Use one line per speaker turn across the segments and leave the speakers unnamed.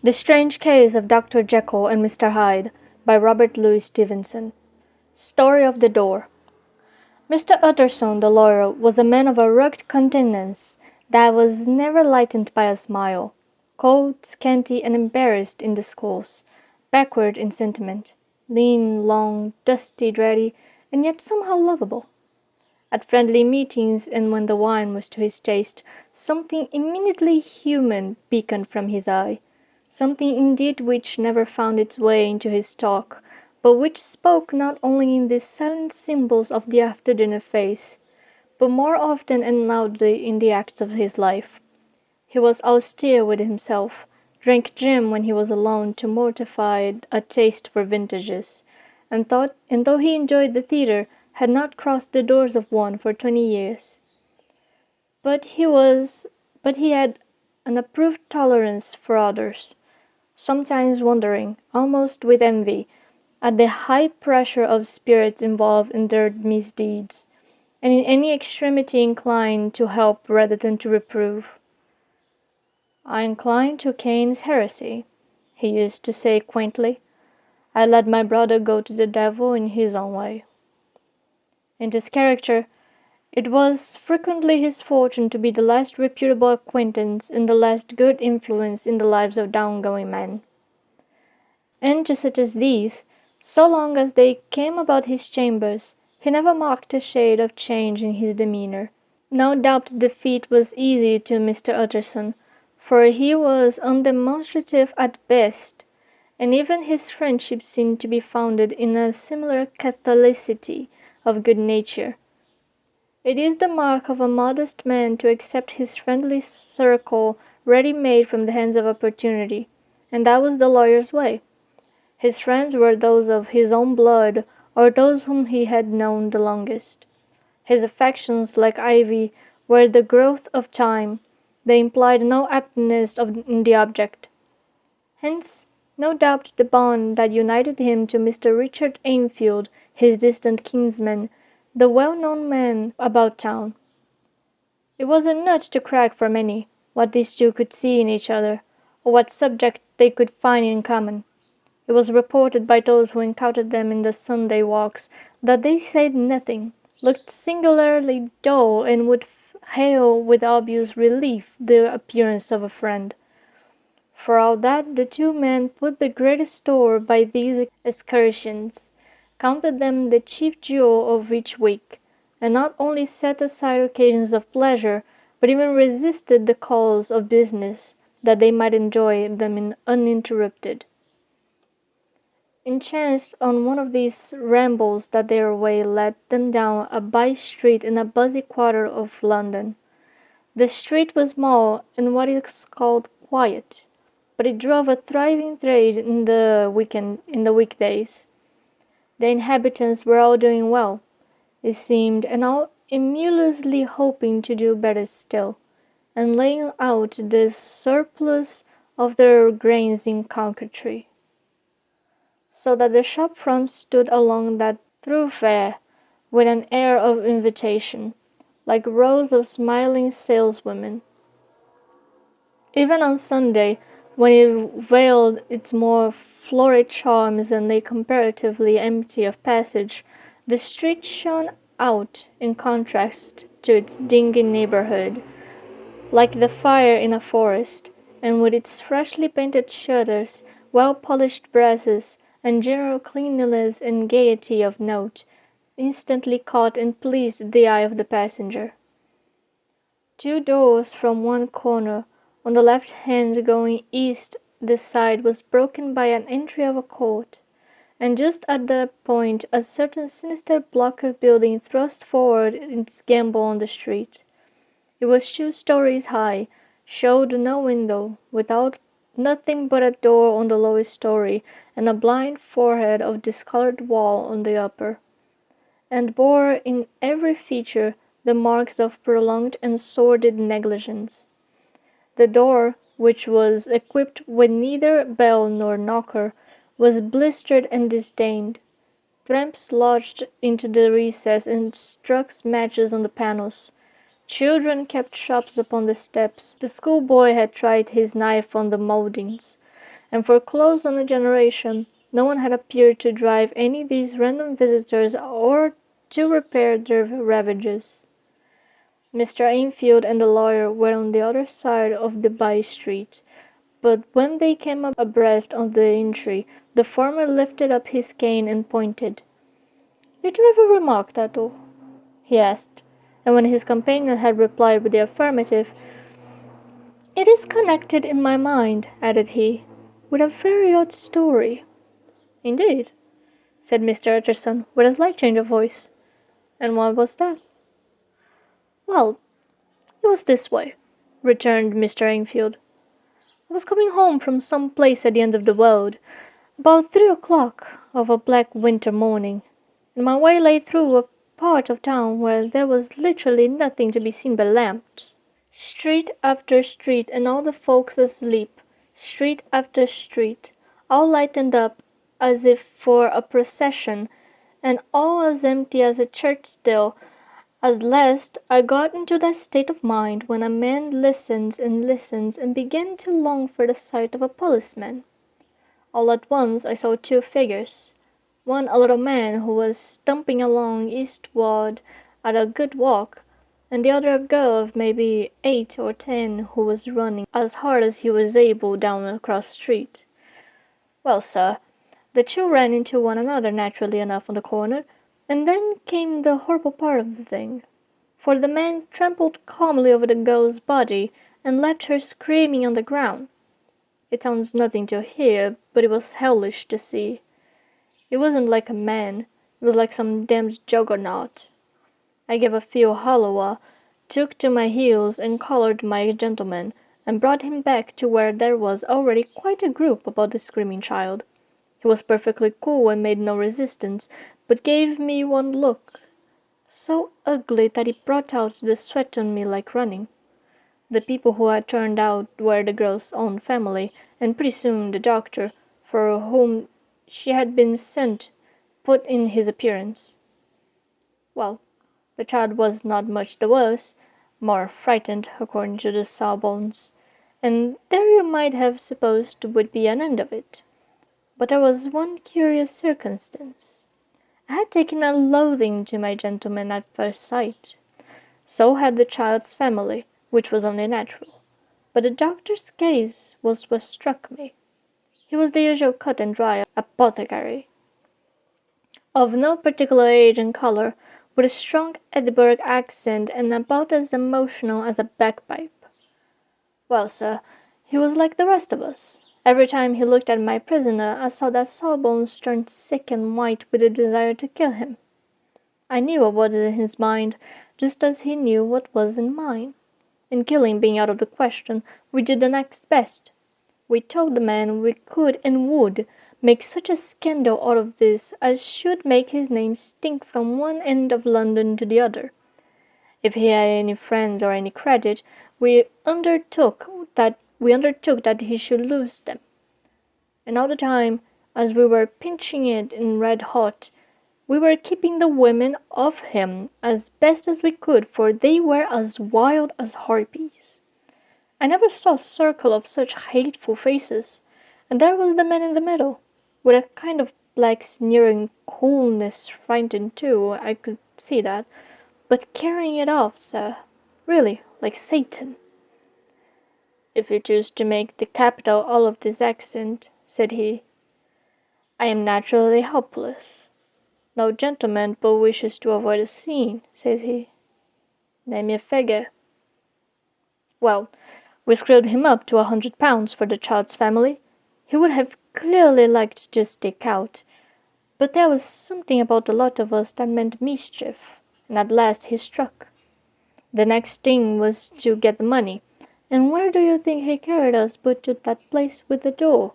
The Strange Case of Dr. Jekyll and Mr. Hyde by Robert Louis Stevenson. Story of the Door. Mr. Utterson, the lawyer, was a man of a rugged countenance that was never lightened by a smile, cold, scanty, and embarrassed in discourse, backward in sentiment, lean, long, dusty, dreary, and yet somehow lovable. At friendly meetings, and when the wine was to his taste, something eminently human beaconed from his eye, something indeed which never found its way into his talk, but which spoke not only in these silent symbols of the after-dinner face, but more often and loudly in the acts of his life. He was austere with himself, drank gin when he was alone to mortify a taste for vintages, and though he enjoyed the theatre, had not crossed the doors of one for 20 years. But he had an approved tolerance for others, sometimes wondering, almost with envy, at the high pressure of spirits involved in their misdeeds, and in any extremity inclined to help rather than to reprove. "I incline to Cain's heresy," he used to say quaintly. "I let my brother go to the devil in his own way." In this character, it was frequently his fortune to be the last reputable acquaintance and the last good influence in the lives of down-going men. And to such as these, so long as they came about his chambers, he never marked a shade of change in his demeanour. No doubt the feat was easy to Mr. Utterson, for he was undemonstrative at best, and even his friendship seemed to be founded in a similar catholicity of good nature. It is the mark of a modest man to accept his friendly circle ready-made from the hands of opportunity, and that was the lawyer's way. His friends were those of his own blood, or those whom he had known the longest. His affections, like ivy, were the growth of time. They implied no aptness in the object. Hence, no doubt the bond that united him to Mr. Richard Enfield, his distant kinsman, the well-known man about town. It was a nut to crack for many, what these two could see in each other, or what subject they could find in common. It was reported by those who encountered them in the Sunday walks that they said nothing, looked singularly dull, and would hail with obvious relief the appearance of a friend. For all that, the two men put the greatest store by these excursions, counted them the chief jewel of each week, and not only set aside occasions of pleasure, but even resisted the calls of business, that they might enjoy them uninterrupted. It chanced on one of these rambles that their way led them down a by-street in a busy quarter of London. The street was small and what is called quiet, but it drove a thriving trade in the weekdays. The inhabitants were all doing well, it seemed, and all emulously hoping to do better still, and laying out the surplus of their grains in coquetry, so that the shop fronts stood along that thoroughfare with an air of invitation, like rows of smiling saleswomen. Even on Sunday, when it veiled its more florid charms and lay comparatively empty of passage, the street shone out in contrast to its dingy neighbourhood, like the fire in a forest, and with its freshly painted shutters, well-polished brasses, and general cleanliness and gaiety of note, instantly caught and pleased the eye of the passenger. Two doors from one corner, on the left hand going east, the side was broken by an entry of a court, and just at that point a certain sinister block of building thrust forward its gable on the street. It was 2 stories high, showed no window, without nothing but a door on the lowest story, and a blind forehead of discoloured wall on the upper, and bore in every feature the marks of prolonged and sordid negligence. The door, which was equipped with neither bell nor knocker, was blistered and disdained. Tramps lodged into the recess and struck matches on the panels. Children kept shops upon the steps. The schoolboy had tried his knife on the mouldings. and for close on a generation, no one had appeared to drive any of these random visitors or to repair their ravages. Mr. Enfield and the lawyer were on the other side of the by-street, but when they came up abreast of the entry, the former lifted up his cane and pointed. "Did you ever remark that, he asked, and when his companion had replied with the affirmative, "It is connected in my mind," added he, "with a very odd story." "Indeed," said Mr. Utterson, with a slight change of voice. "And what was that?" "Well, it was this way," returned Mr. Enfield. "I was coming home from some place at the end of the world, about 3 o'clock of a black winter morning, and my way lay through a part of town where there was literally nothing to be seen but lamps. Street after street, and all the folks asleep, street after street, all lightened up as if for a procession, and all as empty as a church still. At last I got into that state of mind when a man listens and begins to long for the sight of a policeman. All at once I saw two figures, one a little man who was stumping along eastward at a good walk, and the other a girl of maybe 8 or 10 who was running as hard as he was able down a cross street. Well, sir, the two ran into one another naturally enough on the corner, and then came the horrible part of the thing, for the man trampled calmly over the girl's body and left her screaming on the ground. It sounds nothing to hear, but it was hellish to see. It wasn't like a man, it was like some damned juggernaut. I gave a few halloa, took to my heels and collared my gentleman, and brought him back to where there was already quite a group about the screaming child. He was perfectly cool and made no resistance, but gave me one look, so ugly that it brought out the sweat on me like running. The people who had turned out were the girl's own family, and pretty soon the doctor, for whom she had been sent, put in his appearance. Well, the child was not much the worse, more frightened, according to the sawbones, and there you might have supposed would be an end of it. But there was one curious circumstance. I had taken a loathing to my gentleman at first sight. So had the child's family, which was only natural. But the doctor's case was what struck me. He was the usual cut and dry apothecary, of no particular age and colour, with a strong Edinburgh accent and about as emotional as a bagpipe. Well, sir, he was like the rest of us. Every time he looked at my prisoner, I saw that Sawbones turned sick and white with a desire to kill him. I knew what was in his mind, just as he knew what was in mine. And killing being out of the question, we did the next best. We told the man we could and would make such a scandal out of this as should make his name stink from one end of London to the other. If he had any friends or any credit, we undertook that he should lose them. And all the time, as we were pinching it in red hot, we were keeping the women off him as best as we could, for they were as wild as harpies. I never saw a circle of such hateful faces, and there was the man in the middle, with a kind of black sneering coolness, frightened too, I could see that, but carrying it off, sir, really, like Satan. "If you choose to make the capital all of this accent," said he, "I am naturally helpless. No gentleman but wishes to avoid a scene," says he. "Name me a figure." Well, we screwed him up to £100 for the child's family. He would have clearly liked to stick out, but there was something about the lot of us that meant mischief, and at last he struck. The next thing was to get the money, and where do you think he carried us but to that place with the door?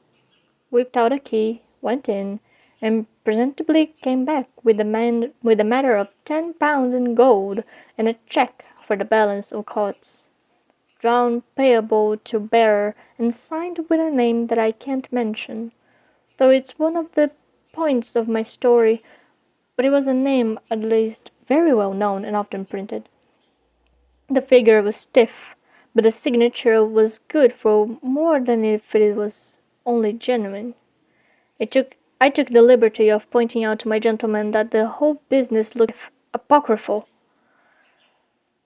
Whipped out a key, went in, and presently came back with a matter of £10 in gold and a cheque for the balance of costs, drawn payable to bearer and signed with a name that I can't mention, though it's one of the points of my story, but it was a name at least very well known and often printed. The figure was stiff, but the signature was good for more than if it was only genuine. I took the liberty of pointing out to my gentleman that the whole business looked apocryphal,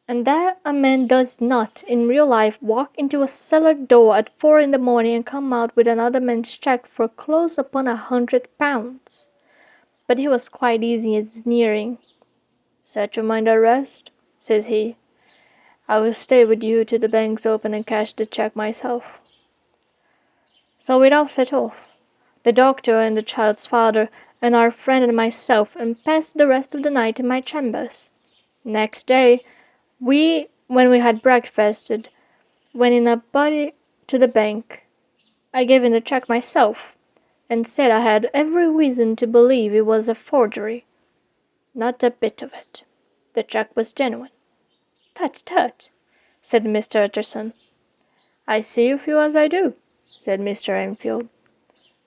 and that a man does not, in real life, walk into a cellar door at 4 in the morning and come out with another man's cheque for close upon £100. But he was quite easy and sneering. "Set your mind at rest," says he. "I will stay with you till the bank's open and cash the cheque myself." So we all set off, the doctor and the child's father and our friend and myself, and passed the rest of the night in my chambers. Next day, when we had breakfasted, went in a body to the bank. I gave in the cheque myself, and said I had every reason to believe it was a forgery. Not a bit of it. The cheque was genuine. "Tut, tut," said Mr. Utterson. "I see you feel as I do," said Mr. Enfield.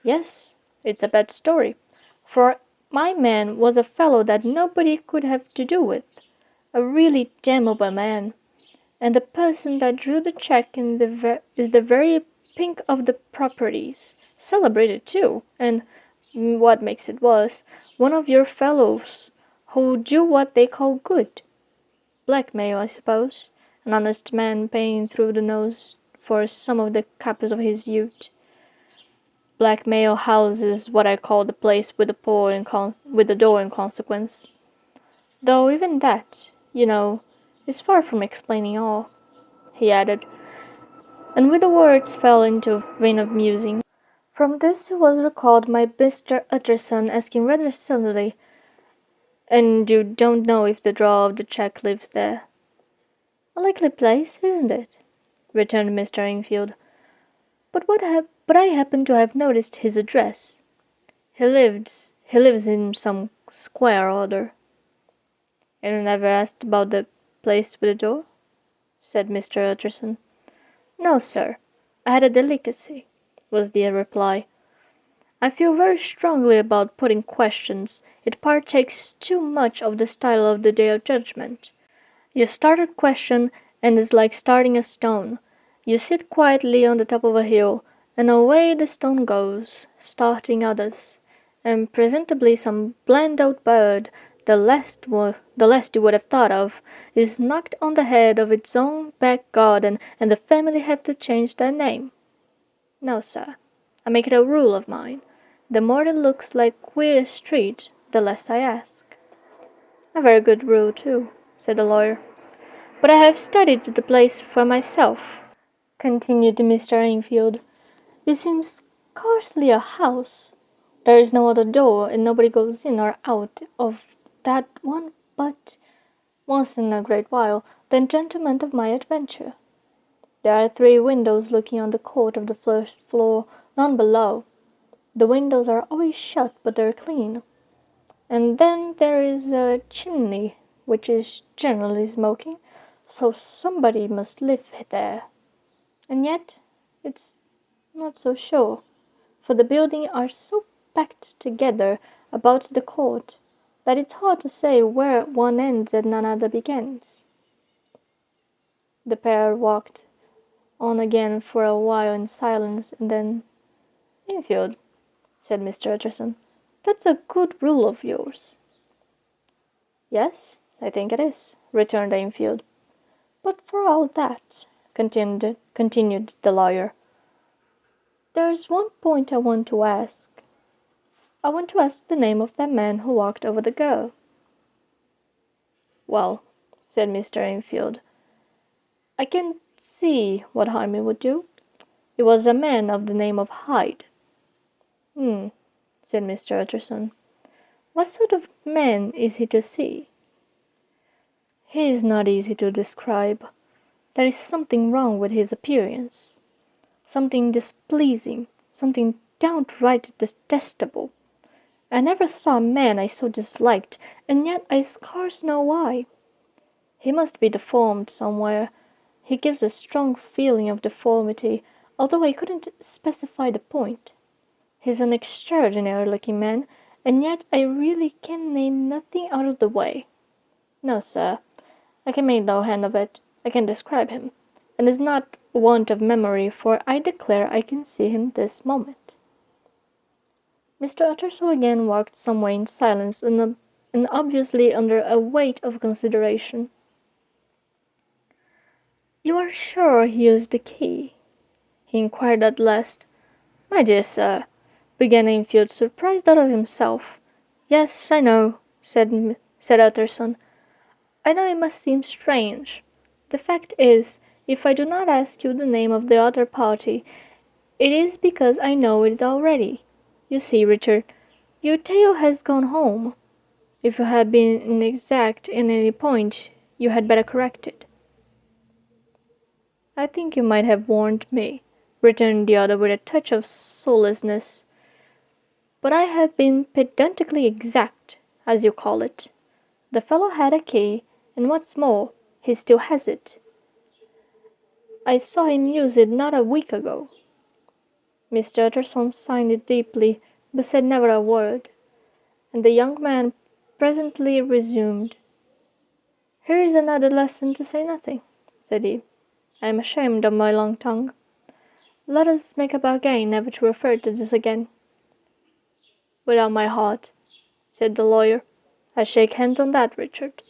"Yes, it's a bad story, for my man was a fellow that nobody could have to do with, a really damnable man, and the person that drew the cheque is the very pink of the properties, celebrated too, and, what makes it worse, one of your fellows who do what they call good. Blackmail, I suppose, an honest man paying through the nose for some of the capitals of his youth. Blackmail House is what I call the place with the door in consequence. Though even that, you know, is far from explaining all," he added, and with the words fell into a vein of musing. From this he was recalled by Mr. Utterson asking rather suddenly, "And you don't know if the drawer of the cheque lives there?" "A likely place, isn't it?" returned Mr. Enfield. But I happen to have noticed his address. He lives in some square or other." "And you never asked about the place with the door?" said Mr. Utterson. "No, sir. I had a delicacy," was the reply. "I feel very strongly about putting questions. It partakes too much of the style of the Day of Judgment. You start a question, and it's like starting a stone. You sit quietly on the top of a hill, and away the stone goes, starting others, and presently some bland old bird, the last you would have thought of, is knocked on the head of its own back garden, and the family have to change their name. No, sir, I make it a rule of mine. The more it looks like Queer Street, the less I ask." "A very good rule, too," said the lawyer. "But I have studied the place for myself," continued Mr. Enfield. "It seems scarcely a house. There is no other door, and nobody goes in or out of that one but, once in a great while, the gentleman of my adventure. There are 3 windows looking on the court of the first floor, none below. The windows are always shut, but they're clean. And then there is a chimney, which is generally smoking, so somebody must live there. And yet it's not so sure, for the buildings are so packed together about the court that it's hard to say where one ends and another begins." The pair walked on again for a while in silence, and then, "Enfield," said Mr. Utterson, "that's a good rule of yours." "Yes, I think it is," returned Enfield. "But for all that," continued the lawyer, "there's one point I want to ask. I want to ask the name of that man who walked over the girl." "Well," said Mr. Enfield, "I can't see what harm it would do. It was a man of the name of Hyde." Said Mr. Utterson. "What sort of man is he to see?" "He is not easy to describe. There is something wrong with his appearance, something displeasing, something downright detestable. I never saw a man I so disliked, and yet I scarce know why. He must be deformed somewhere. He gives a strong feeling of deformity, although I couldn't specify the point. He's an extraordinary-looking man, and yet I really can name nothing out of the way. No, sir, I can make no hand of it. I can describe him, and it's not want of memory, for I declare I can see him this moment." Mr. Utterson again walked some way in silence, and obviously under a weight of consideration. "You are sure he used the key?" he inquired at last. "My dear sir," began Enfield, surprised out of himself. "Yes, I know," said Utterson. "I know it must seem strange. The fact is, if I do not ask you the name of the other party, it is because I know it already. You see, Richard, your tale has gone home. If you have been inexact in any point, you had better correct it." "I think you might have warned me," returned the other with a touch of solaceness. "But I have been pedantically exact, as you call it. The fellow had a key, and what's more, he still has it. I saw him use it not a week ago." Mr. Utterson sighed deeply, but said never a word, and the young man presently resumed. "Here is another lesson to say nothing," said he. "I am ashamed of my long tongue. Let us make a bargain never to refer to this again." "With all my heart," said the lawyer. "I shake hands on that, Richard."